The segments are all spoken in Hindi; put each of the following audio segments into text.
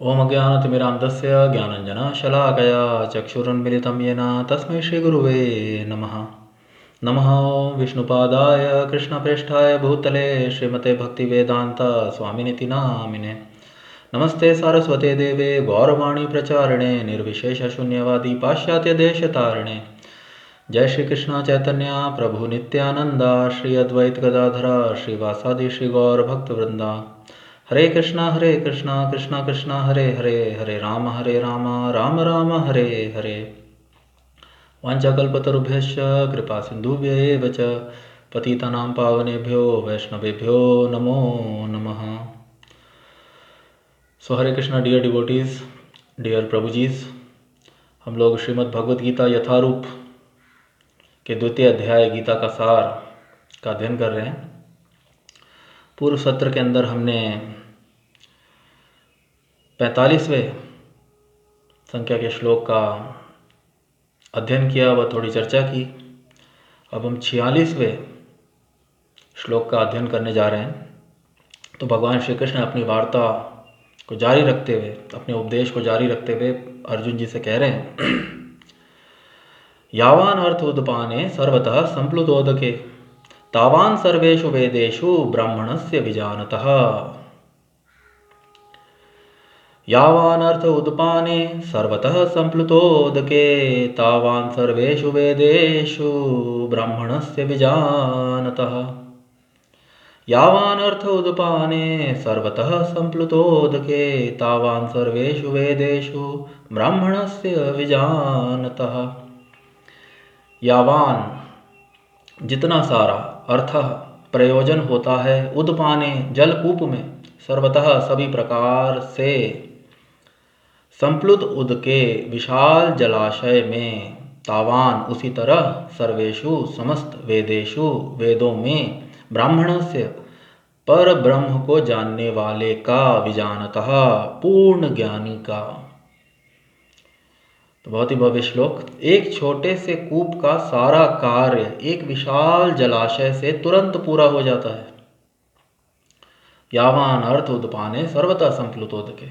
ओम अज्ञानतिमिरान्धस्य ज्ञानञ्जनशलाकया चक्षुरुन्मिलितं येन तस्मै श्रीगुरुवे नमः। नमः विष्णुपादाय कृष्णप्रेष्ठाय भूतले श्रीमते भक्तिवेदान्त स्वामिनिति नामिने। नमस्ते सारस्वते देवे गौरवाणी प्रचारिणे निर्विशेषशून्यवादी पाश्चात्यदेशतारिणे। जय श्री कृष्ण चैतन्य प्रभु नित्यानंदा श्री अद्वैत गदाधरा श्रीवासादि श्री गौर भक्तवृंदा। हरे कृष्णा कृष्णा कृष्णा हरे हरे हरे राम राम राम हरे हरे। वाञ्छाकल्पतरुभ्यश्च कृपा सिन्धुभ्येव च पतितानां पावनेभ्यो वैष्णवेभ्यो नमो नमः। सो हरे कृष्णा डियर डिवोटीज, डियर प्रभुजीज, हम लोग श्रीमद् भगवद गीता यथारूप के द्वितीय अध्याय गीता का सार का अध्ययन कर रहे हैं। पूर्व सत्र के अंदर हमने 45वें संख्या के श्लोक का अध्ययन किया व थोड़ी चर्चा की। अब हम 46वें श्लोक का अध्ययन करने जा रहे हैं। तो भगवान श्री कृष्ण अपनी वार्ता को जारी रखते हुए, अपने उपदेश को जारी रखते हुए अर्जुन जी से कह रहे हैं यावान अर्थ उदपाने सर्वतः संप्लुतोदके तावान सर्वेषु वेदेषु ब्राह्मणस्य विजानतः। यावान अर्थ उदपाने सर्वतः संप्लुतोदके तावान सर्वेषु वेदेषु ब्राह्मणस्य विजानतः। यावान अर्थ उदपाने सर्वतः संप्लुतोदके तावान सर्वेषु वेदेषु ब्राह्मणस्य विजानतः। यावान जितना सारा, अर्थ प्रयोजन होता है, उदपाने जलकूप में, सर्वतः सभी प्रकार से, संप्लुत उदके विशाल जलाशय में, तावान उसी तरह, सर्वेषु समस्त वेदेषु वेदों में, ब्राह्मणस्य पर ब्रह्म को जानने वाले का, विजानतः पूर्ण ज्ञानी का। तो बहुत ही भव्य श्लोक। एक छोटे से कूप का सारा कार्य एक विशाल जलाशय से तुरंत पूरा हो जाता है। यावान अर्थ उदपाने सर्वतः संप्लुतोदके।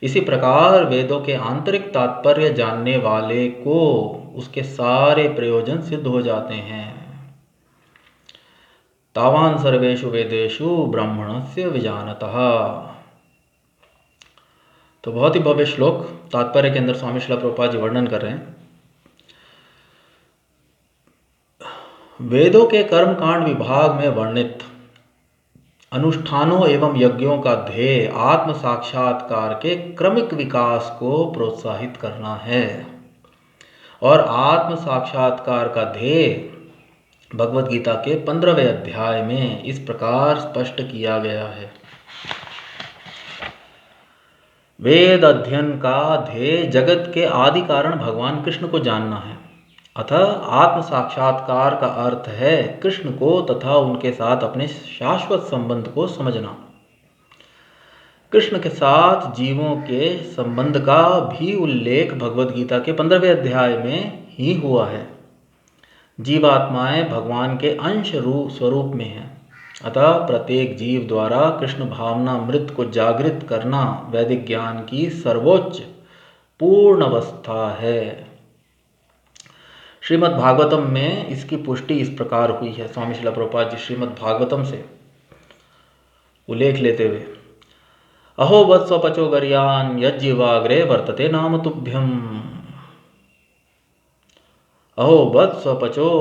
इसी प्रकार वेदों के आंतरिक तात्पर्य जानने वाले को उसके सारे प्रयोजन सिद्ध हो जाते हैं। तावान सर्वेषु वेदेषु ब्राह्मणस्य विजानतः। तो बहुत ही भव्य श्लोक। तात्पर्य के अंदर स्वामी श्रील प्रभुपाद जी वर्णन कर रहे हैं, वेदों के कर्मकांड विभाग में वर्णित अनुष्ठानों एवं यज्ञों का ध्येय आत्म साक्षात्कार के क्रमिक विकास को प्रोत्साहित करना है। और आत्म साक्षात्कार का ध्येय भगवद गीता के 15वें अध्याय में इस प्रकार स्पष्ट किया गया है। वेद अध्ययन का ध्येय जगत के आदि कारण भगवान कृष्ण को जानना है। अतः आत्म साक्षात्कार का अर्थ है कृष्ण को तथा उनके साथ अपने शाश्वत संबंध को समझना। कृष्ण के साथ जीवों के संबंध का भी उल्लेख भगवद गीता के 15वें अध्याय में ही हुआ है। जीवात्माएं भगवान के अंश स्वरूप में हैं। अतः प्रत्येक जीव द्वारा कृष्ण भावना मृत को जागृत करना वैदिक ज्ञान की सर्वोच्च पूर्ण अवस्था है। श्रीमद् भागवतम में इसकी पुष्टि इस प्रकार हुई है। स्वामी श्रील प्रभुपाद जी श्रीमद् भागवतम से उल्लेख लेते हुए, अहो वत्स्वपचो गर्यान यज्जीवाग्रे वर्तते नाम तुभ्यम। अहो वत्स्वपचो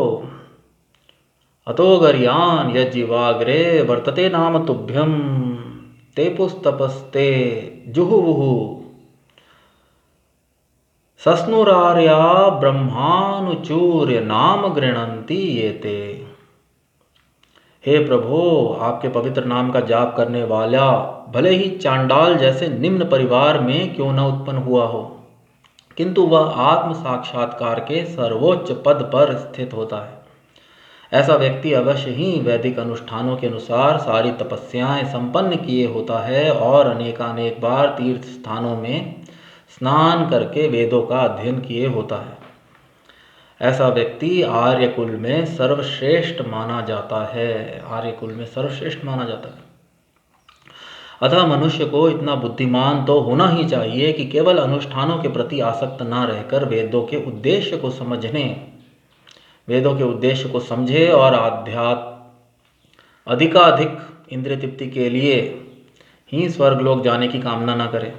अतो गर्यान यज्जीवाग्रे वर्तते नाम तुभ्यम। ते पुस्तपस्ते जुहुवुहु सस्नुरार्या ब्रह्मानुचूर्य नाम गृणन्ति येते। हे प्रभो, आपके पवित्र नाम का जाप करने वाला भले ही चांडाल जैसे निम्न परिवार में क्यों न उत्पन्न हुआ हो, किंतु वह आत्म साक्षात्कार के सर्वोच्च पद पर स्थित होता है। ऐसा व्यक्ति अवश्य ही वैदिक अनुष्ठानों के अनुसार सारी तपस्याएं संपन्न किए होता है और अनेकानेक बार तीर्थ स्थानों में स्नान करके वेदों का अध्ययन किए होता है। ऐसा व्यक्ति आर्य कुल में सर्वश्रेष्ठ माना जाता है। आर्य कुल में सर्वश्रेष्ठ माना जाता है। अतः मनुष्य को इतना बुद्धिमान तो होना ही चाहिए कि केवल अनुष्ठानों के प्रति आसक्त न रहकर वेदों के उद्देश्य को समझे और अधिकाधिक इंद्रिय तृप्ति के लिए ही स्वर्गलोक जाने की कामना न करे।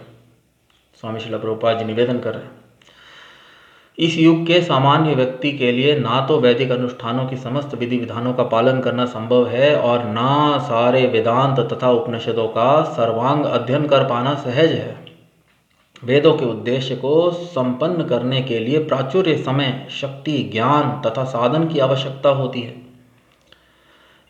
स्वामी श्रील प्रभुपाद जी निवेदन कर रहे हैं, इस युग के सामान्य व्यक्ति के लिए ना तो वैदिक अनुष्ठानों की समस्त विधि विधानों का पालन करना संभव है और ना सारे वेदांत तथा उपनिषदों का सर्वांग अध्ययन कर पाना सहज है। वेदों के उद्देश्य को संपन्न करने के लिए प्राचुर्य, समय, शक्ति, ज्ञान तथा साधन की आवश्यकता होती है।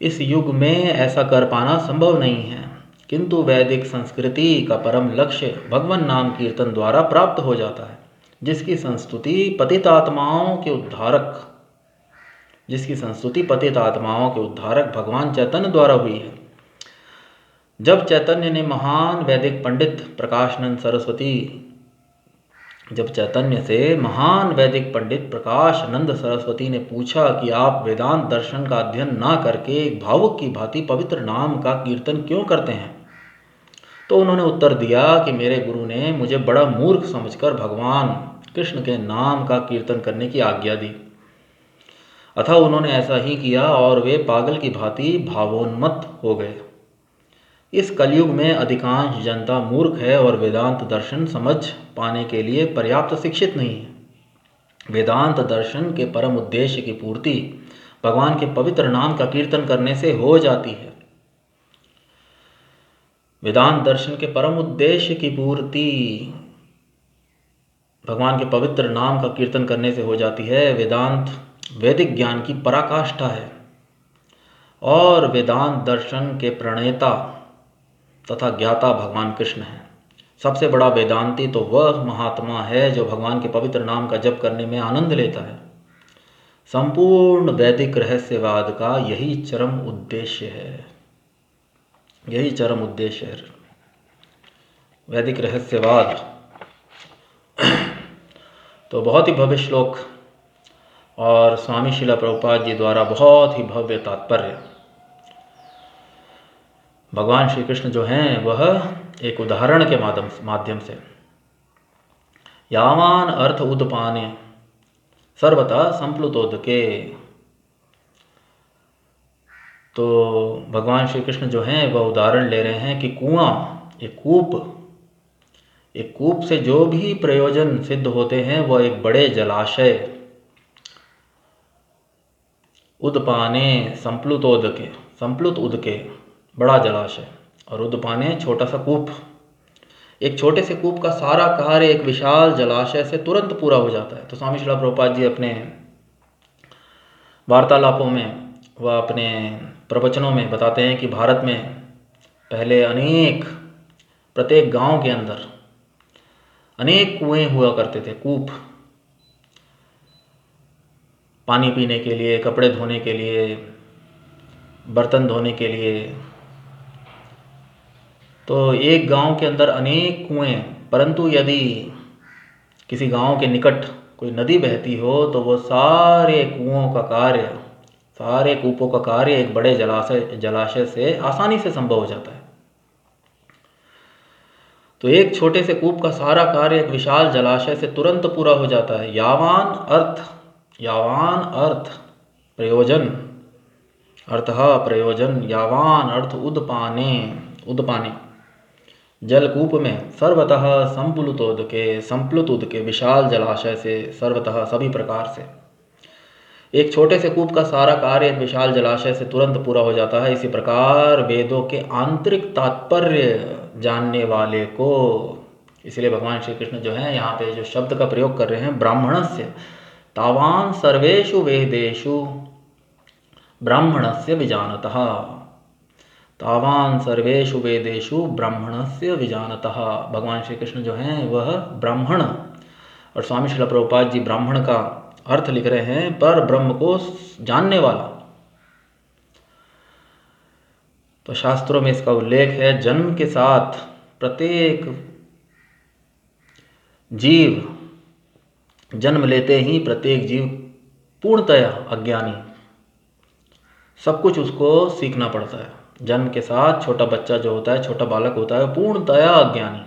इस युग में ऐसा कर पाना संभव नहीं है, किंतु वैदिक संस्कृति का परम लक्ष्य भगवान नाम कीर्तन द्वारा प्राप्त हो जाता है, जिसकी संस्तुति पतित आत्माओं के उद्धारक भगवान चैतन्य द्वारा हुई है। जब चैतन्य से महान वैदिक पंडित प्रकाशानंद सरस्वती ने पूछा कि आप वेदांत दर्शन का अध्ययन ना करके एक भावुक की भांति पवित्र नाम का कीर्तन क्यों करते हैं, तो उन्होंने उत्तर दिया कि मेरे गुरु ने मुझे बड़ा मूर्ख समझकर भगवान कृष्ण के नाम का कीर्तन करने की आज्ञा दी। अतः उन्होंने ऐसा ही किया और वे पागल की भांति भावोन्मत्त हो गए। इस कलयुग में अधिकांश जनता मूर्ख है और वेदांत दर्शन समझ पाने के लिए पर्याप्त शिक्षित नहीं है। वेदांत दर्शन के परम उद्देश्य की पूर्ति भगवान के पवित्र नाम का कीर्तन करने से हो जाती है। वेदांत दर्शन के परम उद्देश्य की पूर्ति भगवान के पवित्र नाम का कीर्तन करने से हो जाती है। वेदांत वैदिक ज्ञान की पराकाष्ठा है और वेदांत दर्शन के प्रणेता तथा ज्ञाता भगवान कृष्ण है। सबसे बड़ा वेदांती तो वह महात्मा है जो भगवान के पवित्र नाम का जप करने में आनंद लेता है। संपूर्ण वैदिक रहस्यवाद का यही चरम उद्देश्य है। वैदिक रहस्यवाद तो बहुत ही भव्य श्लोक और स्वामी श्रील प्रभुपाद जी द्वारा बहुत ही भव्य तात्पर्य। भगवान श्री कृष्ण जो हैं वह एक उदाहरण के माध्यम से यावान अर्थ उदपाने सर्वथा संप्लुतोदके, तो भगवान श्री कृष्ण जो हैं वह उदाहरण ले रहे हैं कि कुआं, एक कूप से जो भी प्रयोजन सिद्ध होते हैं वह एक बड़े जलाशय, उदपाने संप्लुत उदके बड़ा जलाशय और उदपाने छोटा सा कूप। एक छोटे से कूप का सारा कार्य एक विशाल जलाशय से तुरंत पूरा हो जाता है। तो स्वामी श्रील प्रभुपाद जी अपने वार्तालापों में व अपने प्रवचनों में बताते हैं कि भारत में पहले प्रत्येक गांव के अंदर अनेक कुएं हुआ करते थे, कूप, पानी पीने के लिए, कपड़े धोने के लिए, बर्तन धोने के लिए। तो एक गांव के अंदर अनेक कुएं, परंतु यदि किसी गांव के निकट कोई नदी बहती हो तो वो सारे कूपों का कार्य एक बड़े जलाशय से आसानी से संभव हो जाता है। तो एक छोटे से कूप का सारा कार्य एक विशाल जलाशय से तुरंत पूरा हो जाता है। यावान अर्थ प्रयोजन, यावान अर्थ उदपाने जलकूप में सर्वतः संप्लुत उदके विशाल जलाशय से सर्वतः सभी प्रकार से एक छोटे से कूप का सारा कार्य एक विशाल जलाशय से तुरंत पूरा हो जाता है। इसी प्रकार वेदों के आंतरिक तात्पर्य जानने वाले को, इसलिए भगवान श्री कृष्ण जो है यहाँ पे जो शब्द का प्रयोग कर रहे हैं ब्राह्मणस्य, तावान सर्वेषु वेदेषु ब्राह्मणस्य विजानतः, तावान सर्वेषु वेदेषु ब्राह्मणस्य विजानतः। भगवान श्री कृष्ण जो हैं वह ब्राह्मण, और स्वामी श्रील प्रभुपाद जी ब्राह्मण का अर्थ लिख रहे हैं पर ब्रह्म को जानने वाला। तो शास्त्रों में इसका उल्लेख है, जन्म के साथ प्रत्येक जीव जन्म लेते ही प्रत्येक जीव पूर्णतया अज्ञानी, सब कुछ उसको सीखना पड़ता है। जन्म के साथ छोटा बच्चा जो होता है, छोटा बालक होता है, पूर्णतया अज्ञानी।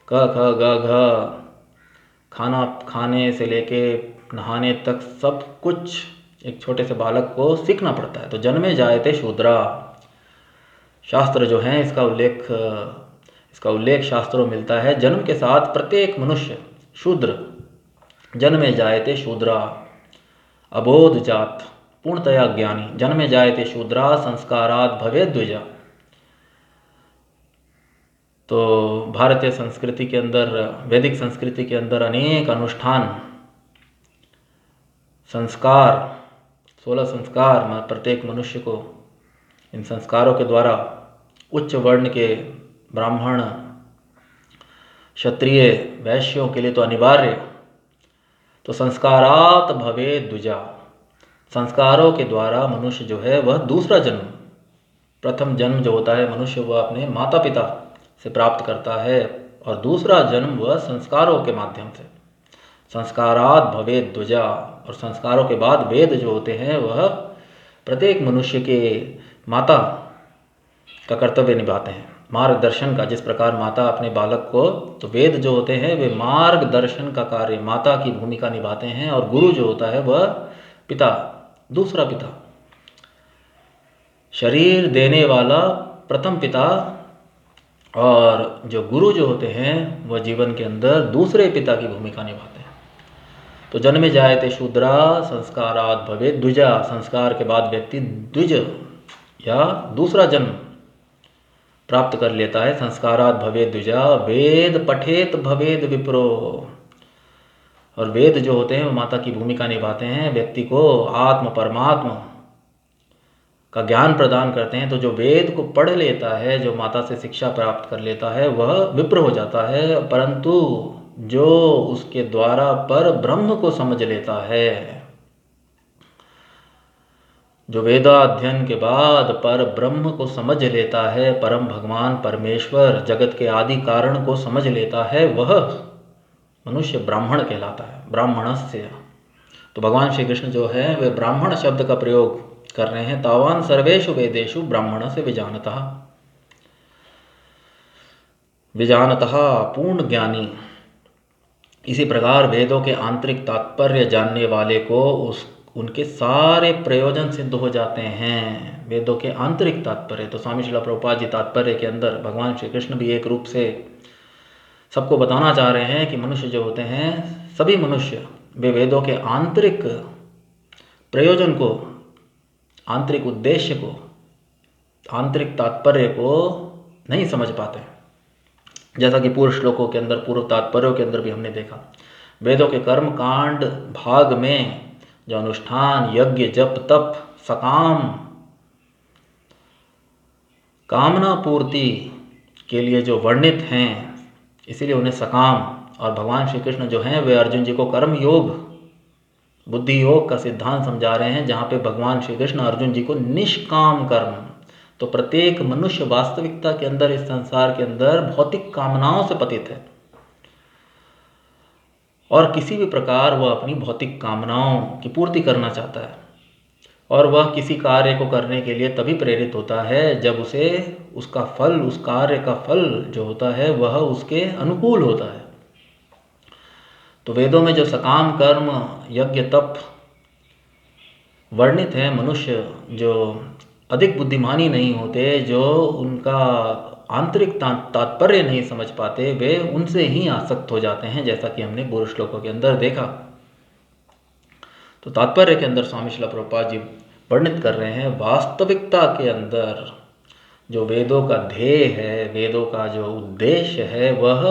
क ख ग घ, खाना खाने से लेके नहाने तक सब कुछ एक छोटे से बालक को सीखना पड़ता है। तो जन्मे जायते शूद्रा, शास्त्र जो हैं इसका उल्लेख शास्त्रों में मिलता है। जन्म के साथ प्रत्येक मनुष्य शूद्र, जन्मे जायते शूद्रा, अबोध जात, पूर्णतया ज्ञानी, जन्मे जायते शूद्रा, संस्कारात् भवेत् द्विजा। तो भारतीय संस्कृति के अंदर, वैदिक संस्कृति के अंदर अनेक अनुष्ठान, संस्कार, 16 संस्कार प्रत्येक मनुष्य को, इन संस्कारों के द्वारा उच्च वर्ण के ब्राह्मण, क्षत्रिय, वैश्यों के लिए तो अनिवार्य। तो संस्कारात् भवेत् द्विजा, संस्कारों के द्वारा मनुष्य जो है वह दूसरा जन्म, प्रथम जन्म जो होता है मनुष्य वह अपने माता पिता से प्राप्त करता है, और दूसरा जन्म वह संस्कारों के माध्यम से, संस्कारात् भवेत् द्विजा। और संस्कारों के बाद वेद जो होते हैं वह प्रत्येक मनुष्य के माता का कर्तव्य निभाते हैं, मार्गदर्शन का। जिस प्रकार माता अपने बालक को, तो वेद जो होते हैं वे मार्गदर्शन का कार्य, माता की भूमिका निभाते हैं। और गुरु जो होता है वह पिता, दूसरा पिता, शरीर देने वाला प्रथम पिता। और जो गुरु जो होते हैं वह जीवन के अंदर दूसरे पिता की भूमिका निभाते हैं। तो जन्मे जायते शूद्रा, संस्कारात् भवेत् द्विजा, संस्कार के बाद व्यक्ति द्विज या दूसरा जन्म प्राप्त कर लेता है। संस्कारात् भवेत् द्विजा, वेद पठेत भवेद विप्रो, और वेद जो होते हैं वो माता की भूमिका निभाते हैं, व्यक्ति को आत्म परमात्मा का ज्ञान प्रदान करते हैं। तो जो वेद को पढ़ लेता है, जो माता से शिक्षा प्राप्त कर लेता है, वह विप्र हो जाता है। परंतु जो उसके द्वारा पर ब्रह्म को समझ लेता है, जो वेदाध्ययन के बाद पर ब्रह्म को समझ लेता है, परम भगवान परमेश्वर जगत के आदि कारण को समझ लेता है, वह मनुष्य ब्राह्मण कहलाता है, ब्राह्मणस्य। तो भगवान श्री कृष्ण जो है वे ब्राह्मण शब्द का प्रयोग कर रहे हैं। तावान सर्वेषु वेदेषु ब्राह्मण से विजानतः, विजानतः पूर्ण ज्ञानी। इसी प्रकार वेदों के आंतरिक तात्पर्य जानने वाले को उनके सारे प्रयोजन सिद्ध हो जाते हैं। वेदों के आंतरिक तात्पर्य, तो स्वामी श्रील प्रभुपाद जी तात्पर्य के अंदर भगवान श्री कृष्ण भी एक रूप से सबको बताना चाह रहे हैं कि मनुष्य जो होते हैं, सभी मनुष्य वे वेदों के आंतरिक प्रयोजन को, आंतरिक उद्देश्य को, आंतरिक तात्पर्य को नहीं समझ पाते। जैसा कि पूर्व श्लोकों के अंदर, पूर्व तात्पर्यों के अंदर भी हमने देखा, वेदों के कर्म कांड भाग में जो अनुष्ठान, यज्ञ, जप, तप, सकाम, कामना पूर्ति के लिए जो वर्णित हैं, इसीलिए उन्हें सकाम। और भगवान श्री कृष्ण जो हैं वे अर्जुन जी को कर्म योग, बुद्धि योग का सिद्धांत समझा रहे हैं, जहाँ पे भगवान श्री कृष्ण अर्जुन जी को निष्काम कर्म। तो प्रत्येक मनुष्य वास्तविकता के अंदर, इस संसार के अंदर भौतिक कामनाओं से पतित है, और किसी भी प्रकार वह अपनी भौतिक कामनाओं की पूर्ति करना चाहता है। और वह किसी कार्य को करने के लिए तभी प्रेरित होता है जब उसे उसका फल, उस कार्य का फल जो होता है वह उसके अनुकूल होता है। तो वेदों में जो सकाम कर्म, यज्ञ, तप वर्णित है, मनुष्य जो अधिक बुद्धिमानी नहीं होते, जो उनका आंतरिक तात्पर्य नहीं समझ पाते, वे उनसे ही आसक्त हो जाते हैं, जैसा कि हमने पूर्व श्लोकों के अंदर देखा। तो तात्पर्य के अंदर स्वामी श्रील प्रभुपाद जी वर्णित कर रहे हैं, वास्तविकता के अंदर जो वेदों का ध्येय है, वेदों का जो उद्देश्य है, वह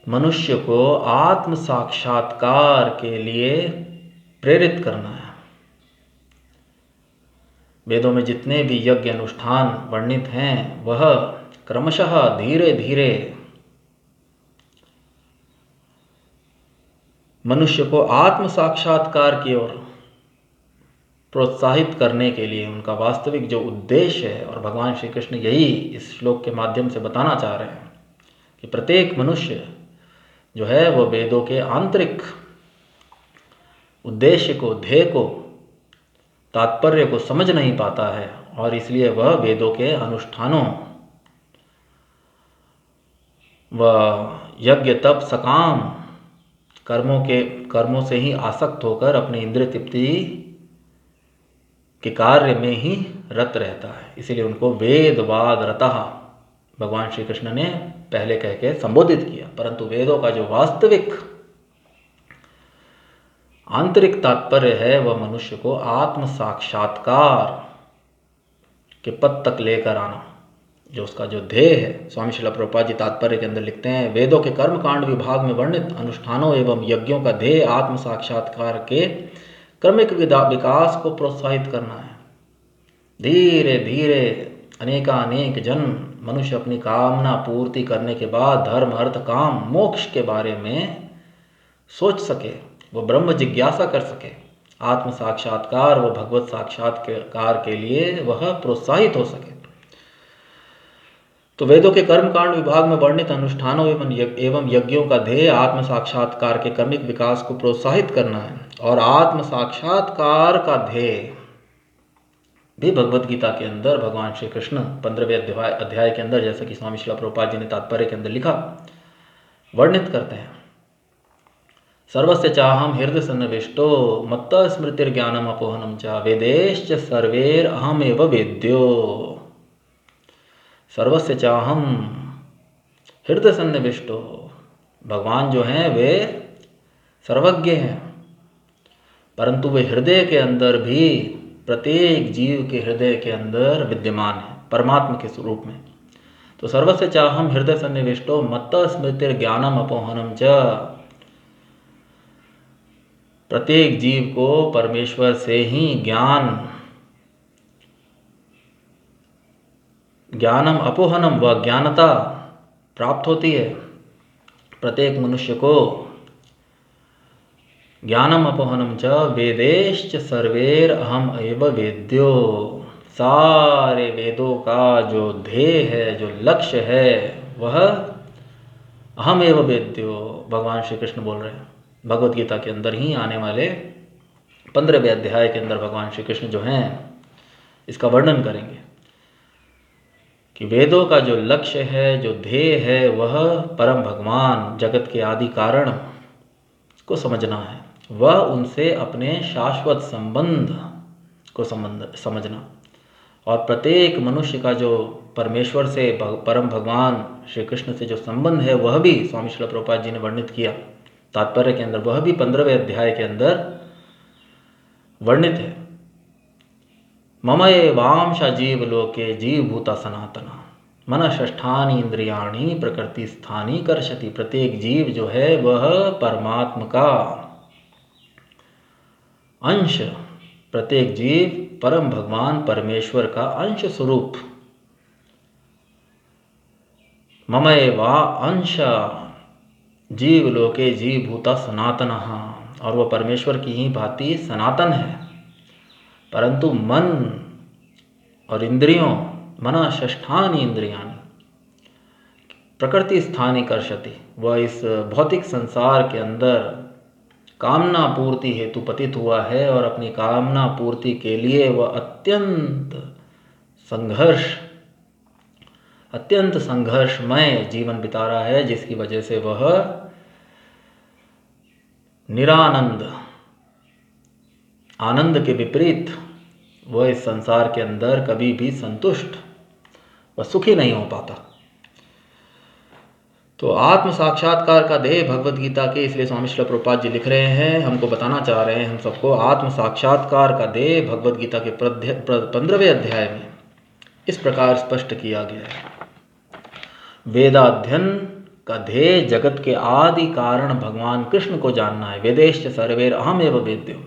मनुष्य को आत्म साक्षात्कार के लिए प्रेरित करना है। वेदों में जितने भी यज्ञ अनुष्ठान वर्णित हैं, वह क्रमशः धीरे धीरे मनुष्य को आत्म साक्षात्कार की ओर प्रोत्साहित करने के लिए, उनका वास्तविक जो उद्देश्य है, और भगवान श्री कृष्ण यही इस श्लोक के माध्यम से बताना चाह रहे हैं कि प्रत्येक मनुष्य जो है वह वेदों के आंतरिक उद्देश्य को, ध्येय को, तात्पर्य को समझ नहीं पाता है और इसलिए वह वेदों के अनुष्ठानों व यज्ञ तप सकाम कर्मों से ही आसक्त होकर अपने इंद्रिय तृप्ति के कार्य में ही रत रहता है। इसीलिए उनको वेदवाद रतः भगवान श्री कृष्ण ने पहले कह के संबोधित किया। परंतु वेदों का जो वास्तविक आंतरिक तात्पर्य है वह मनुष्य को आत्म साक्षात्कार के पद तक लेकर आना, जो उसका जो ध्येय है। स्वामी श्रील प्रभुपाद जी तात्पर्य के अंदर लिखते हैं, वेदों के कर्म कांड विभाग में वर्णित अनुष्ठानों एवं यज्ञों का ध्येय आत्म साक्षात्कार के क्रमिक विकास को प्रोत्साहित करना है। धीरे धीरे अनेकानेक जन्म मनुष्य अपनी कामना पूर्ति करने के बाद धर्म अर्थ काम मोक्ष के बारे में सोच सके, वो ब्रह्म जिज्ञासा कर सके, आत्म साक्षात्कार व भगवत साक्षात्कार के लिए वह प्रोत्साहित हो सके। तो वेदों के कर्म कांड विभाग में वर्णित अनुष्ठानों एवं यज्ञों का ध्येय आत्म साक्षात्कार के क्रमिक विकास को प्रोत्साहित करना है। और आत्म साक्षात्कार का ध्येय भी भगवत गीता के अंदर भगवान श्री कृष्ण 15वें अध्याय के अंदर, जैसा कि स्वामी श्रील प्रभुपाद जी ने तात्पर्य के अंदर लिखा, वर्णित करते हैं। सर्वस्य चाहम हृदय सन्निविष्टो मत्तः स्मृतिर्ज्ञानम अपोहनम च वेदेश्च सर्वेर अहमेव वेद्यो। सर्वस्य चाहम हृदय सन्निविष्टो, भगवान जो हैं वे सर्वज्ञ हैं, परंतु वे हृदय के अंदर भी प्रत्येक जीव के हृदय के अंदर विद्यमान है परमात्मा के स्वरूप में। तो सर्वस्य चाहम हृदय सन्निविष्टो मत्तः स्मृतिर्ज्ञानम अपोहनम च, प्रत्येक जीव को परमेश्वर से ही ज्ञानम अपोहनम व ज्ञानता प्राप्त होती है। प्रत्येक मनुष्य को ज्ञानम अपोहनम च वेदेश्च सर्वेर अहम एव वेद्यो, सारे वेदों का जो ध्येय है, जो लक्ष्य है, वह अहम एव वेद्यो भगवान श्री कृष्ण बोल रहे हैं। भगवत गीता के अंदर ही आने वाले 15वें अध्याय के अंदर भगवान श्री कृष्ण जो हैं इसका वर्णन करेंगे कि वेदों का जो लक्ष्य है, जो ध्येय है, वह परम भगवान जगत के आदि कारण को समझना है, वह उनसे अपने शाश्वत संबंध को समझना। और प्रत्येक मनुष्य का जो परमेश्वर से, परम भगवान श्री कृष्ण से जो संबंध है, वह भी स्वामी श्रील प्रभुपाद जी ने वर्णित किया तात्पर्य के अंदर, वह भी 15वें अध्याय के अंदर वर्णित है। मम एवांश जीव लोके जीवभूता सनातना मन षष्ठानि इंद्रियाणि प्रकृति स्थानी कर्षति। प्रत्येक जीव जो है वह परमात्मा का अंश, प्रत्येक जीव परम भगवान परमेश्वर का अंश स्वरूप, मम एवा अंश जीव लोके जीव भूता सनातनः, और वह परमेश्वर की ही भांति सनातन है। परंतु मन और इंद्रियों, मना षष्ठानि इंद्रियाणि प्रकृति स्थानी कर्षति, वह इस भौतिक संसार के अंदर कामना पूर्ति हेतु पतित हुआ है और अपनी कामना पूर्ति के लिए वह अत्यंत संघर्षमय जीवन बिता रहा है, जिसकी वजह से वह निरानंद, आनंद के विपरीत वह इस संसार के अंदर कभी भी संतुष्ट व सुखी नहीं हो पाता। तो आत्म साक्षात्कार का ध्येय भगवत गीता के, इसलिए स्वामी श्रील प्रभुपाद जी लिख रहे हैं, हमको बताना चाह रहे हैं हम सबको, आत्म साक्षात्कार का ध्येय भगवत गीता के 15वें अध्याय में इस प्रकार स्पष्ट किया गया है। वेदाध्ययन का ध्येय जगत के आदि कारण भगवान कृष्ण को जानना है। वेदेश्च सर्वेर अहम एव वेद्यो,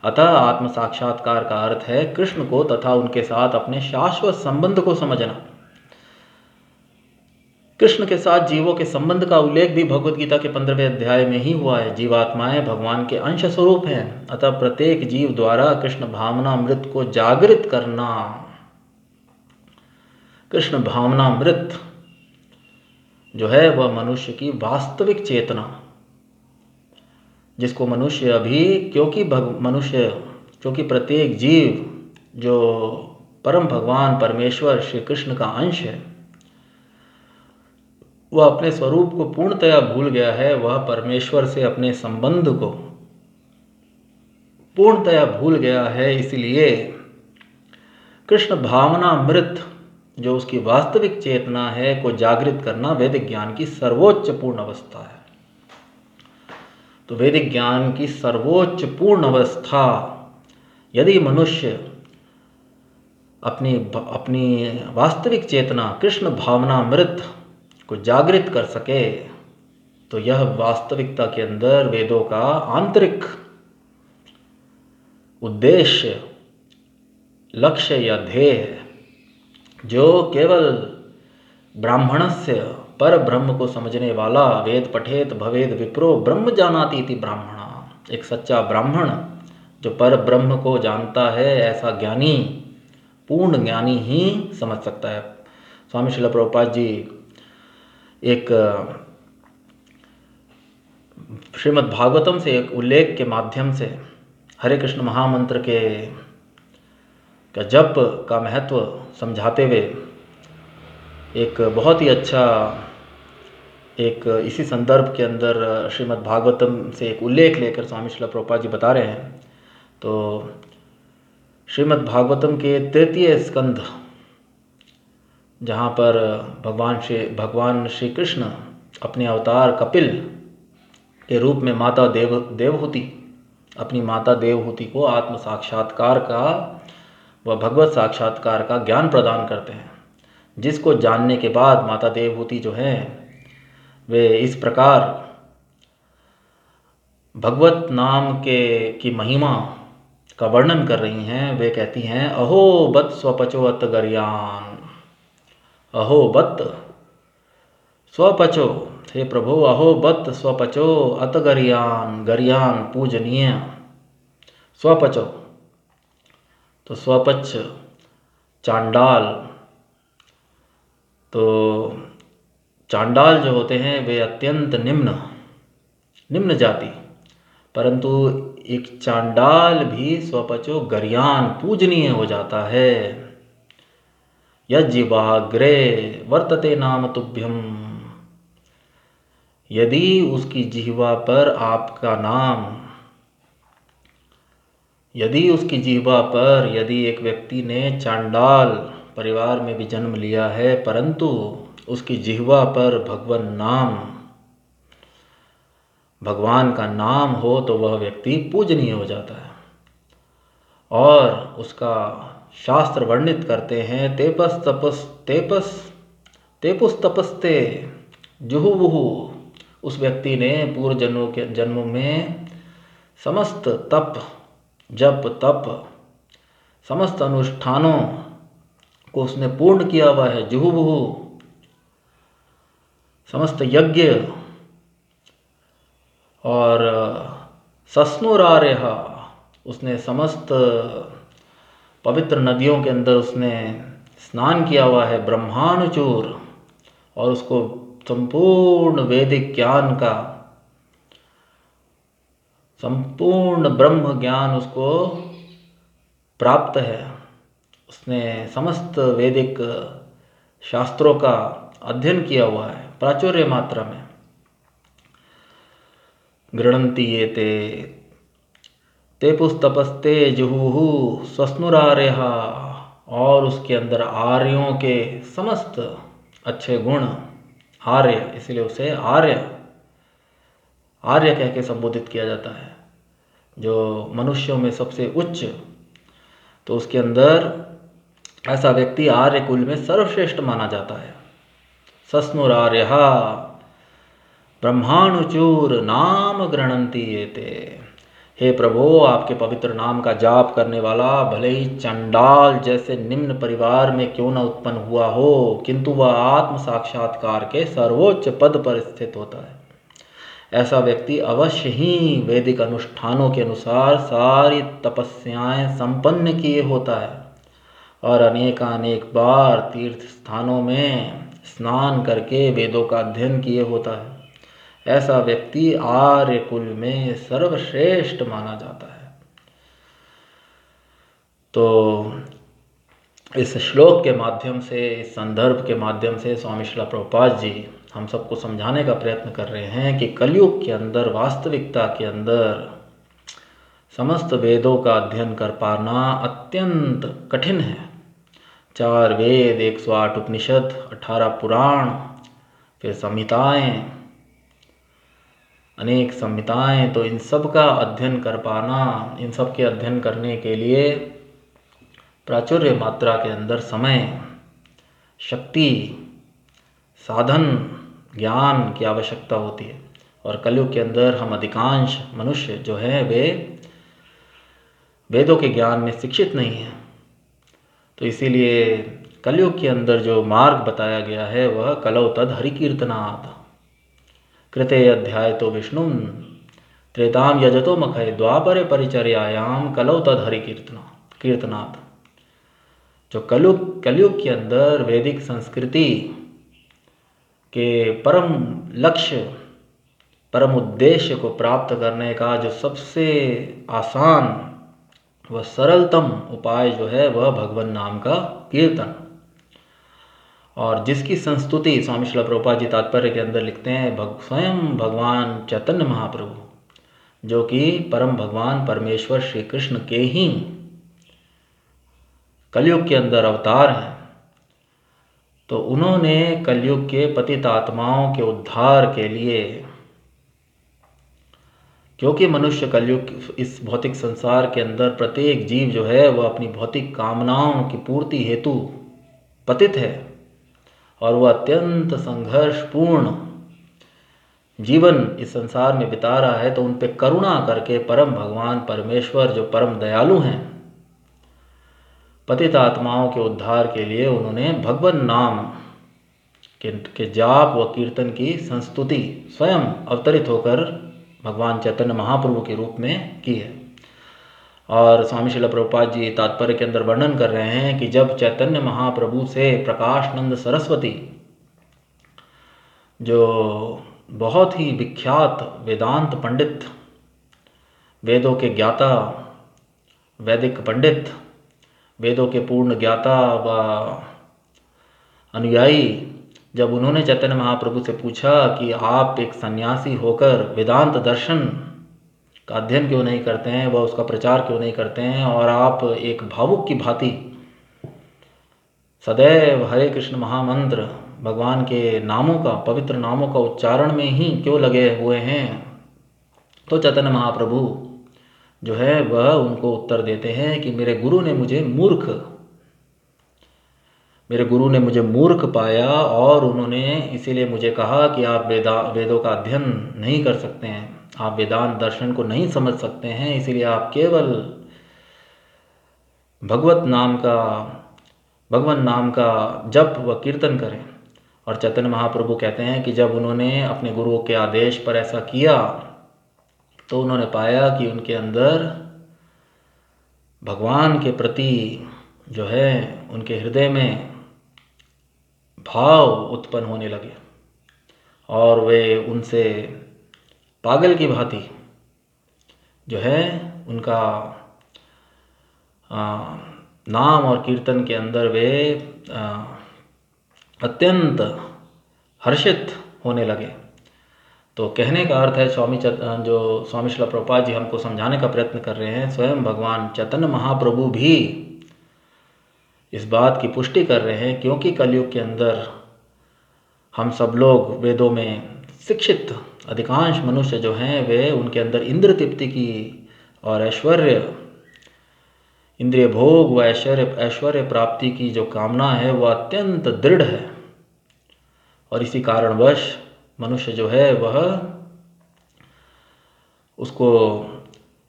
अतः आत्म साक्षात्कार का अर्थ है कृष्ण को तथा उनके साथ अपने शाश्वत संबंध को समझना। कृष्ण के साथ जीवों के संबंध का उल्लेख भी भगवत गीता के 15वें अध्याय में ही हुआ है। जीवात्माएं भगवान के अंश स्वरूप हैं, अतः प्रत्येक जीव द्वारा कृष्ण भावनामृत को जागृत करना, कृष्ण भावनामृत जो है वह मनुष्य की वास्तविक चेतना, जिसको मनुष्य अभी, क्योंकि प्रत्येक जीव जो परम भगवान परमेश्वर श्री कृष्ण का अंश है, वह अपने स्वरूप को पूर्णतया भूल गया है। वह परमेश्वर से अपने संबंध को पूर्णतया भूल गया है। इसलिए कृष्ण भावनामृत, जो उसकी वास्तविक चेतना है, को जागृत करना वैदिक ज्ञान की सर्वोच्च पूर्ण अवस्था है। तो वैदिक ज्ञान की सर्वोच्च पूर्ण अवस्था, यदि मनुष्य अपनी वास्तविक चेतना कृष्ण भावनामृत को जागृत कर सके, तो यह वास्तविकता के अंदर वेदों का आंतरिक उद्देश्य, लक्ष्य या ध्येय है, जो केवल ब्राह्मणस्य पर ब्रह्म को समझने वाला, वेद पठेत भवेद विप्रो ब्रह्म जानाति इति ब्राह्मणा, एक सच्चा ब्राह्मण जो पर ब्रह्म को जानता है, ऐसा ज्ञानी, पूर्ण ज्ञानी ही समझ सकता है। स्वामी श्रील प्रभुपाद जी एक श्रीमद् भागवतम से एक उल्लेख के माध्यम से हरे कृष्ण महामंत्र के जप का महत्व समझाते हुए एक बहुत ही अच्छा, एक इसी संदर्भ के अंदर श्रीमद् भागवतम से एक उल्लेख लेकर स्वामी श्रील प्रभुपाद जी बता रहे हैं। तो श्रीमद् भागवतम के 3 स्कंध, जहाँ पर भगवान श्री कृष्ण अपने अवतार कपिल के रूप में माता देवहूति, अपनी माता देवहूति को आत्म साक्षात्कार का व भगवत साक्षात्कार का ज्ञान प्रदान करते हैं, जिसको जानने के बाद माता देवहूति जो हैं वे इस प्रकार भगवत नाम की महिमा का वर्णन कर रही हैं। वे कहती हैं, अहो बत स्वपचो अत गर्यान, अहो बत स्वपचो, हे प्रभु, अहो बत स्वपचो अत गर्यान, गर्यान पूजनीय, स्वपचो तो स्वपच चांडाल। तो चांडाल जो होते हैं वे अत्यंत निम्न जाति, परंतु एक चांडाल भी स्वपचो गर्यान पूजनीय हो जाता है। यज्जिह्वाग्रे वर्तते नाम तुभ्यम, यदि उसकी जिह्वा पर आपका नाम, यदि उसकी जिह्वा पर, यदि एक व्यक्ति ने चांडाल परिवार में भी जन्म लिया है, परंतु उसकी जिह्वा पर भगवान का नाम हो, तो वह व्यक्ति पूजनीय हो जाता है। और उसका शास्त्र वर्णित करते हैं, तेपुस तपस्ते जुहुवुहु, उस व्यक्ति ने पूर्व जन्मों में समस्त तप, जप तप, समस्त अनुष्ठानों को उसने पूर्ण किया हुआ है। जुहुवुहु, समस्त यज्ञ, और सस्नुरार्यः, उसने समस्त पवित्र नदियों के अंदर उसने स्नान किया हुआ है। ब्रह्मानुचूर, और उसको संपूर्ण वैदिक ज्ञान का, संपूर्ण ब्रह्म ज्ञान उसको प्राप्त है। उसने समस्त वैदिक शास्त्रों का अध्ययन किया हुआ है प्राचुर्य मात्रा में। गृह्णन्ति ये ते पुस्तपस्ते जुहुहु स्वस्नुरार्यः, और उसके अंदर आर्यों के समस्त अच्छे गुण, आर्य, इसलिए उसे आर्य कह के संबोधित किया जाता है। जो मनुष्यों में सबसे उच्च, तो उसके अंदर ऐसा व्यक्ति आर्य कुल में सर्वश्रेष्ठ माना जाता है। सस्नुरार्यः ब्रह्मानुचूर नाम गृह्णन्ति एते, हे प्रभु, आपके पवित्र नाम का जाप करने वाला भले ही चंडाल जैसे निम्न परिवार में क्यों न उत्पन्न हुआ हो, किंतु वह आत्म साक्षात्कार के सर्वोच्च पद पर स्थित होता है। ऐसा व्यक्ति अवश्य ही वैदिक अनुष्ठानों के अनुसार सारी तपस्याएं संपन्न किए होता है, और अनेकानेक बार तीर्थ स्थानों में स्नान करके वेदों का अध्ययन किए होता है। ऐसा व्यक्ति आर्य कुल में सर्वश्रेष्ठ माना जाता है। तो इस श्लोक के माध्यम से, इस संदर्भ के माध्यम से स्वामी श्रील प्रभुपाद जी हम सबको समझाने का प्रयत्न कर रहे हैं कि कलयुग के अंदर, वास्तविकता के अंदर समस्त वेदों का अध्ययन कर पाना अत्यंत कठिन है। 4 वेद, 108 उपनिषद, 18 पुराण, फिर संहिताएं, अनेक संहिताएं, तो इन सब का अध्ययन कर पाना, इन सब के अध्ययन करने के लिए प्राचुर्य मात्रा के अंदर समय, शक्ति, साधन, ज्ञान की आवश्यकता होती है। और कलयुग के अंदर हम अधिकांश मनुष्य जो हैं वे वेदों के ज्ञान में शिक्षित नहीं हैं। तो इसीलिए कलयुग के अंदर जो मार्ग बताया गया है वह कलौ तद हरिकीर्तनात् कृते अध्याय तो विष्णु त्रेताम यजतो मखय द्वापरे परिचर्यायाम कलौ तद हरिकीर्तनात्। जो कलयुग के अंदर वैदिक संस्कृति के परम लक्ष्य, परम उद्देश्य को प्राप्त करने का जो सबसे आसान वह सरलतम उपाय जो है वह भगवान नाम का कीर्तन। और जिसकी संस्तुति स्वामी श्रील प्रभुपाद जी तात्पर्य के अंदर लिखते हैं, स्वयं भगवान चैतन्य महाप्रभु जो कि परम भगवान परमेश्वर श्री कृष्ण के ही कलयुग के अंदर अवतार हैं, तो उन्होंने कलयुग के पतित आत्माओं के उद्धार के लिए, क्योंकि मनुष्य कलयुग इस भौतिक संसार के अंदर प्रत्येक जीव जो है वह अपनी भौतिक कामनाओं की पूर्ति हेतु पतित है और वह अत्यंत संघर्षपूर्ण जीवन इस संसार में बिता रहा है, तो उन पे करुणा करके परम भगवान परमेश्वर जो परम दयालु हैं, पतित आत्माओं के उद्धार के लिए उन्होंने भगवान नाम के जाप व कीर्तन की संस्तुति स्वयं अवतरित होकर भगवान चैतन्य महाप्रभु के रूप में की है। और स्वामी श्रील प्रभुपाद जी तात्पर्य के अंदर वर्णन कर रहे हैं कि जब चैतन्य महाप्रभु से प्रकाशानंद सरस्वती जो बहुत ही विख्यात वेदांत पंडित, वेदों के ज्ञाता, वैदिक पंडित, वेदों के पूर्ण ज्ञाता व अनुयायी, जब उन्होंने चैतन्य महाप्रभु से पूछा कि आप एक सन्यासी होकर वेदांत दर्शन का अध्ययन क्यों नहीं करते हैं, वह उसका प्रचार क्यों नहीं करते हैं, और आप एक भावुक की भांति सदैव हरे कृष्ण महामंत्र भगवान के नामों का, पवित्र नामों का उच्चारण में ही क्यों लगे हुए हैं, तो चैतन्य महाप्रभु जो है वह उनको उत्तर देते हैं कि मेरे गुरु ने मुझे मूर्ख पाया और उन्होंने इसीलिए मुझे कहा कि आप वेदों का अध्ययन नहीं कर सकते हैं, आप वेदांत दर्शन को नहीं समझ सकते हैं, इसीलिए आप केवल भगवान नाम का जप व कीर्तन करें। और चैतन्य महाप्रभु कहते हैं कि जब उन्होंने अपने गुरुओं के आदेश पर ऐसा किया तो उन्होंने पाया कि उनके अंदर भगवान के प्रति जो है उनके हृदय में भाव उत्पन्न होने लगे और वे उनसे पागल की भांति जो है उनका नाम और कीर्तन के अंदर वे अत्यंत हर्षित होने लगे। तो कहने का अर्थ है जो स्वामी श्रील प्रभुपाद जी हमको समझाने का प्रयत्न कर रहे हैं, स्वयं भगवान चैतन्य महाप्रभु भी इस बात की पुष्टि कर रहे हैं, क्योंकि कलयुग के अंदर हम सब लोग वेदों में शिक्षित अधिकांश मनुष्य जो हैं वे उनके अंदर इंद्र तृप्ति की और ऐश्वर्य, इंद्रिय भोग व ऐश्वर्य प्राप्ति की जो कामना है वह अत्यंत दृढ़ है, और इसी कारणवश मनुष्य जो है वह उसको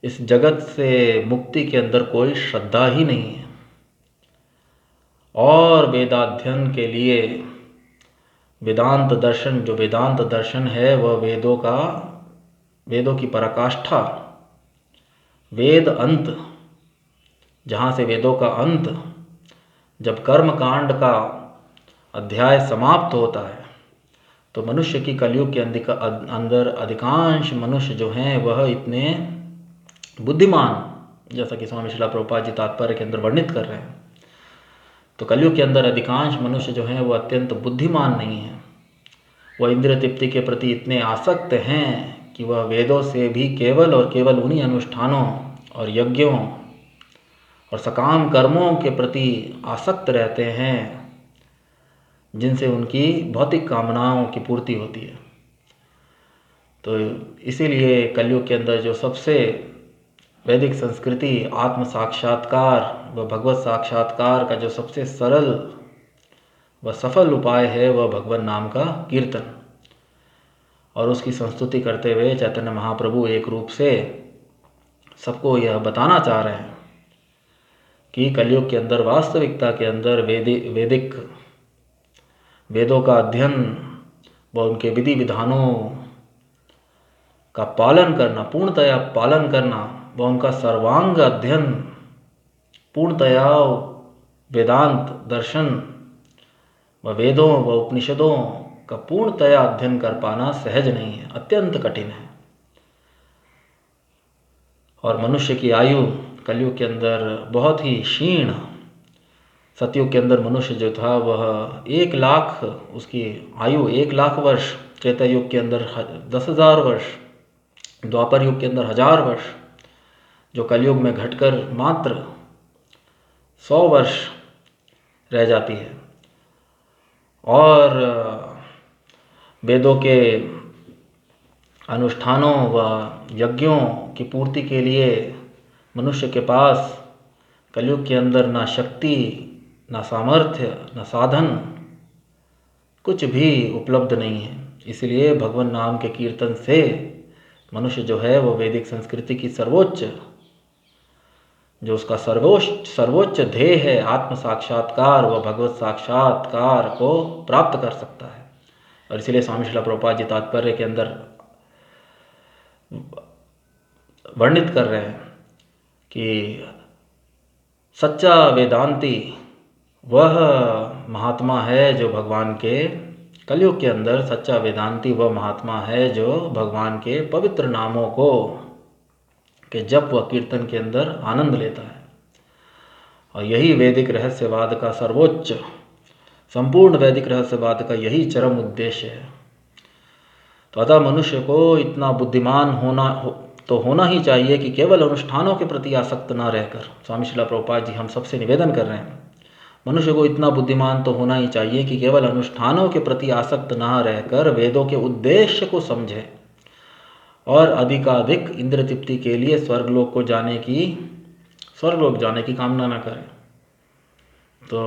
इस जगत से मुक्ति के अंदर कोई श्रद्धा ही नहीं है। और वेदाध्ययन के लिए वेदांत दर्शन है वह वेदों की पराकाष्ठा, वेद अंत, जहाँ से वेदों का अंत, जब कर्म कांड का अध्याय समाप्त होता है तो मनुष्य की कलयुग के अंदर अधिकांश मनुष्य जो हैं वह इतने बुद्धिमान, जैसा कि स्वामी श्रील प्रभुपाद जी तात्पर्य के अंदर वर्णित कर रहे हैं, तो कलयुग के अंदर अधिकांश मनुष्य जो हैं वो अत्यंत बुद्धिमान नहीं हैं। वह इंद्रिय तृप्ति के प्रति इतने आसक्त हैं कि वह वेदों से भी केवल और केवल उन्हीं अनुष्ठानों और यज्ञों और सकाम कर्मों के प्रति आसक्त रहते हैं जिनसे उनकी भौतिक कामनाओं की पूर्ति होती है। तो इसीलिए कलयुग के अंदर जो सबसे वैदिक संस्कृति आत्म साक्षात्कार व भगवत साक्षात्कार का जो सबसे सरल व सफल उपाय है वह भगवान नाम का कीर्तन। और उसकी संस्तुति करते हुए चैतन्य महाप्रभु एक रूप से सबको यह बताना चाह रहे हैं कि कलयुग के अंदर वास्तविकता के अंदर वैदिक वेदों का अध्ययन व उनके विधि विधानों का पालन करना, पूर्णतया पालन करना व उनका सर्वांग अध्ययन पूर्णतया वेदांत दर्शन व वेदों व उपनिषदों का पूर्णतया अध्ययन कर पाना सहज नहीं है, अत्यंत कठिन है। और मनुष्य की आयु कलयुग के अंदर बहुत ही क्षीण, सतयुग के अंदर मनुष्य जो था वह 1 लाख, उसकी आयु 1 लाख वर्ष, त्रेता युग के अंदर 10,000 वर्ष, द्वापर युग के अंदर 1000 वर्ष, जो कलयुग में घटकर मात्र 100 वर्ष रह जाती है। और वेदों के अनुष्ठानों व यज्ञों की पूर्ति के लिए मनुष्य के पास कलयुग के अंदर ना शक्ति, ना सामर्थ्य, ना साधन, कुछ भी उपलब्ध नहीं है। इसलिए भगवान नाम के कीर्तन से मनुष्य जो है वो वैदिक संस्कृति की सर्वोच्च, जो उसका सर्वोच्च ध्येय है आत्म साक्षात्कार व भगवत साक्षात्कार को प्राप्त कर सकता है। और इसलिए स्वामी श्रील प्रभुपाद जी तात्पर्य के अंदर वर्णित कर रहे हैं कि सच्चा वेदांती वह महात्मा है जो भगवान के, कलयुग के अंदर सच्चा वेदांती वह महात्मा है जो भगवान के पवित्र नामों को के जप व कीर्तन के अंदर आनंद लेता है। और यही वैदिक रहस्यवाद का सर्वोच्च, संपूर्ण वैदिक रहस्यवाद का यही चरम उद्देश्य है। तो अतः मनुष्य को इतना बुद्धिमान होना ही चाहिए कि केवल अनुष्ठानों के प्रति आसक्त ना रहकर, स्वामी श्रील प्रभुपाद जी हम सबसे निवेदन कर रहे हैं, मनुष्य को इतना बुद्धिमान तो होना ही चाहिए कि केवल अनुष्ठानों के प्रति आसक्त ना रहकर वेदों के उद्देश्य को समझे और अधिकाधिक इंद्र तृप्ति के लिए स्वर्गलोक जाने की कामना न करें। तो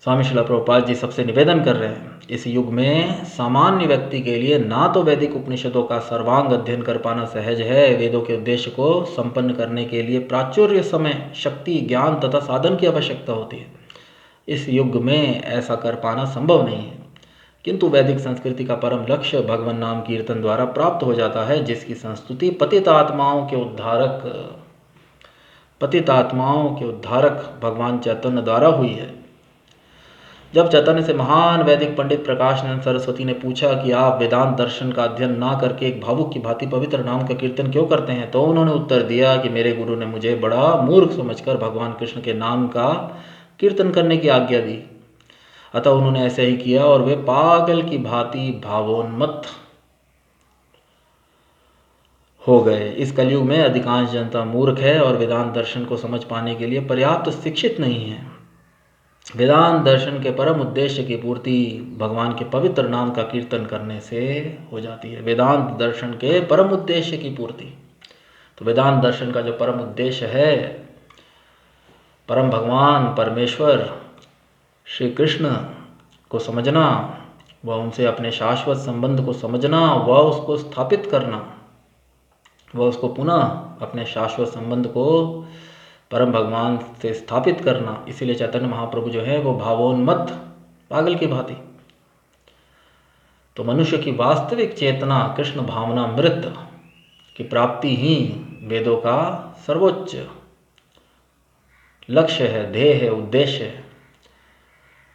स्वामी श्रील प्रभुपाद जी सबसे निवेदन कर रहे हैं, इस युग में सामान्य व्यक्ति के लिए ना तो वैदिक उपनिषदों का सर्वांग अध्ययन कर पाना सहज है, वेदों के उद्देश्य को संपन्न करने के लिए प्राचुर्य, समय, शक्ति, ज्ञान तथा साधन की आवश्यकता होती है। इस युग में ऐसा कर पाना संभव नहीं है, किंतु वैदिक संस्कृति का परम लक्ष्य भगवान नाम कीर्तन द्वारा प्राप्त हो जाता है, जिसकी संस्तुति पतित आत्माओं के उद्धारक भगवान चैतन्य द्वारा हुई है। जब चैतन्य से महान वैदिक पंडित प्रकाशानंद सरस्वती ने पूछा कि आप वेदांत दर्शन का अध्ययन ना करके एक भावुक की भांति पवित्र नाम का कीर्तन क्यों करते हैं, तो उन्होंने उत्तर दिया कि मेरे गुरु ने मुझे बड़ा मूर्ख समझकर भगवान कृष्ण के नाम का कीर्तन करने की आज्ञा दी, अतः उन्होंने ऐसे ही किया और वे पागल की भांति भावोन्मत्त हो गए। इस कलयुग में अधिकांश जनता मूर्ख है और वेदांत दर्शन को समझ पाने के लिए पर्याप्त शिक्षित नहीं है। वेदांत दर्शन के परम उद्देश्य की पूर्ति भगवान के पवित्र नाम का कीर्तन करने से हो जाती है। वेदांत दर्शन के परम उद्देश्य की पूर्ति, तो वेदांत दर्शन का जो परम उद्देश्य है, परम भगवान परमेश्वर श्री कृष्ण को समझना, वह उनसे अपने शाश्वत संबंध को समझना, वह उसको स्थापित करना, वह उसको पुनः अपने शाश्वत संबंध को परम भगवान से स्थापित करना। इसीलिए चैतन्य महाप्रभु जो है वो भावोन्मत्त, पागल की भांति। तो मनुष्य की वास्तविक चेतना कृष्ण भावना मृत की प्राप्ति ही वेदों का सर्वोच्च लक्ष्य है, ध्येय है, उद्देश्य है,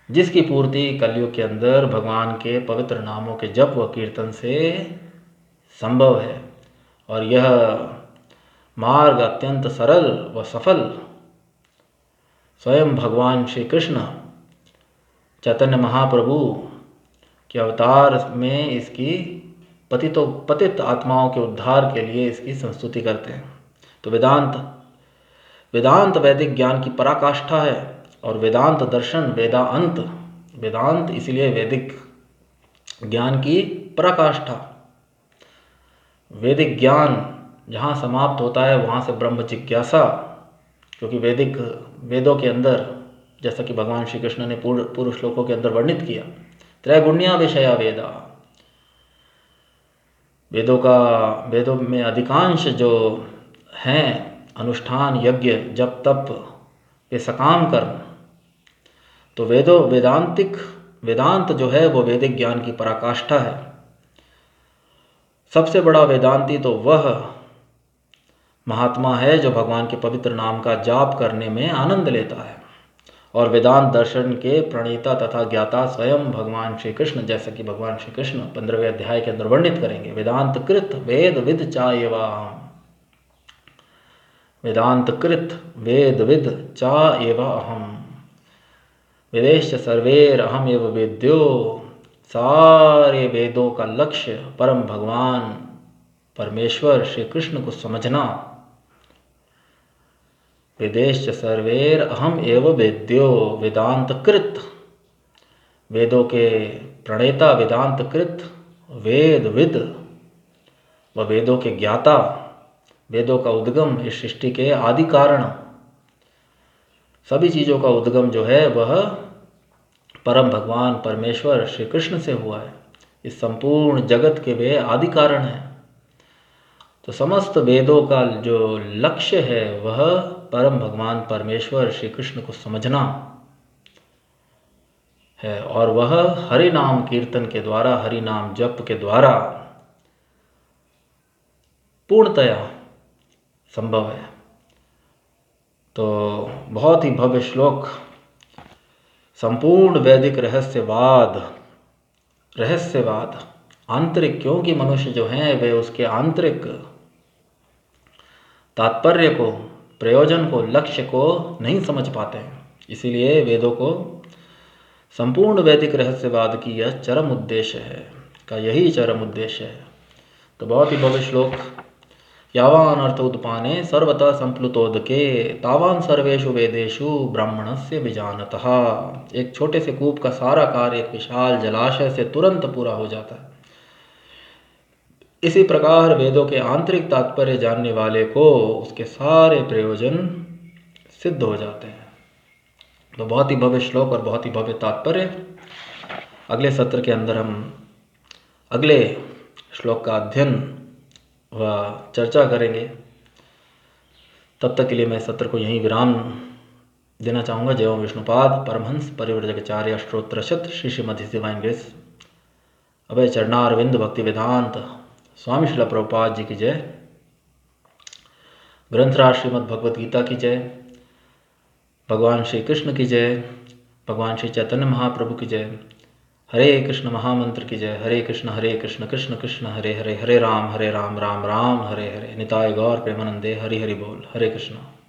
जिसकी पूर्ति कलयुग के अंदर भगवान के पवित्र नामों के जप व कीर्तन से संभव है। और यह मार्ग अत्यंत सरल व सफल स्वयं भगवान श्री कृष्ण चैतन्य महाप्रभु के अवतार में इसकी पतित आत्माओं के उद्धार के लिए इसकी संस्तुति करते हैं। तो वेदांत वैदिक ज्ञान की पराकाष्ठा है और वेदांत दर्शन वेदांत इसलिए वैदिक ज्ञान की पराकाष्ठा। वैदिक ज्ञान जहाँ समाप्त होता है वहाँ से ब्रह्म जिज्ञासा, क्योंकि वेदों के अंदर, जैसा कि भगवान श्री कृष्ण ने पूर्व श्लोकों के अंदर वर्णित किया, त्रैगुण्या विषया वेदा, वेदों में अधिकांश जो हैं अनुष्ठान, यज्ञ, जप, तप, ये सकाम कर्म। तो वेदांत जो है वो वैदिक ज्ञान की पराकाष्ठा है। सबसे बड़ा वेदांती तो वह महात्मा है जो भगवान के पवित्र नाम का जाप करने में आनंद लेता है। और वेदांत दर्शन के प्रणेता तथा ज्ञाता स्वयं भगवान श्री कृष्ण, जैसा कि भगवान श्री कृष्ण 15वें अध्याय के अंदर वर्णित करेंगे। वेदांत कृत वेद विद चाएवाहम, वेदांत कृत वेद विद चाएवाहम, वेदेश्च सर्वेर अहम एव वेद्यो, सारे वेदों का लक्ष्य परम भगवान परमेश्वर श्री कृष्ण को समझना। वेदेश्च सर्वेर अहम एव वेद्यो, वेदांत कृत, वेदों के प्रणेता, वेदांत कृत, वेद विद, व वेदों के ज्ञाता, वेदों का उद्गम, इस सृष्टि के आदि कारण, सभी चीज़ों का उद्गम जो है वह परम भगवान परमेश्वर श्री कृष्ण से हुआ है। इस संपूर्ण जगत के वे आदि कारण हैं। तो समस्त वेदों का जो लक्ष्य है वह परम भगवान परमेश्वर श्री कृष्ण को समझना है, और वह हरि नाम कीर्तन के द्वारा, हरि नाम जप के द्वारा पूर्णतया संभव है। तो बहुत ही भव्य श्लोक, संपूर्ण वैदिक रहस्यवाद आंतरिक, क्योंकि मनुष्य जो हैं वे उसके आंतरिक तात्पर्य को, प्रयोजन को, लक्ष्य को नहीं समझ पाते हैं। इसीलिए वेदों को संपूर्ण वैदिक रहस्यवाद की यह चरम उद्देश्य है, का यही चरम उद्देश्य है। तो बहुत ही भव्य श्लोक, यावान अर्थोत्पाने सर्वतः संप्लुतोदके तावान सर्वेषु वेदेषु ब्राह्मणस्य विजानतः। एक छोटे से कूप का सारा कार्य एक विशाल जलाशय से तुरंत पूरा हो जाता है। इसी प्रकार वेदों के आंतरिक तात्पर्य जानने वाले को उसके सारे प्रयोजन सिद्ध हो जाते हैं। तो बहुत ही भव्य श्लोक और बहुत ही भव्य तात्पर्य। अगले सत्र के अंदर हम अगले श्लोक का अध्ययन व चर्चा करेंगे। तब तक के लिए मैं सत्र को यहीं विराम देना चाहूँगा। जय ओम विष्णुपाद परमहंस परिव्रजकाचार्य अष्टोत्तरशत श्री श्रीमद् डिवाइन ग्रेस अभय चरणारविंद भक्ति वेदांत स्वामी श्रील प्रभुपाद जी की जय। ग्रंथराज श्रीमद् भगवद गीता की जय। भगवान श्री कृष्ण की जय। भगवान श्री चैतन्य महाप्रभु की जय। हरे कृष्ण महामंत्र की जय। हरे कृष्ण कृष्ण कृष्ण हरे हरे, हरे राम राम राम हरे हरे। निताय गौर प्रेमानंदे। हरि हरि बोल। हरे कृष्ण।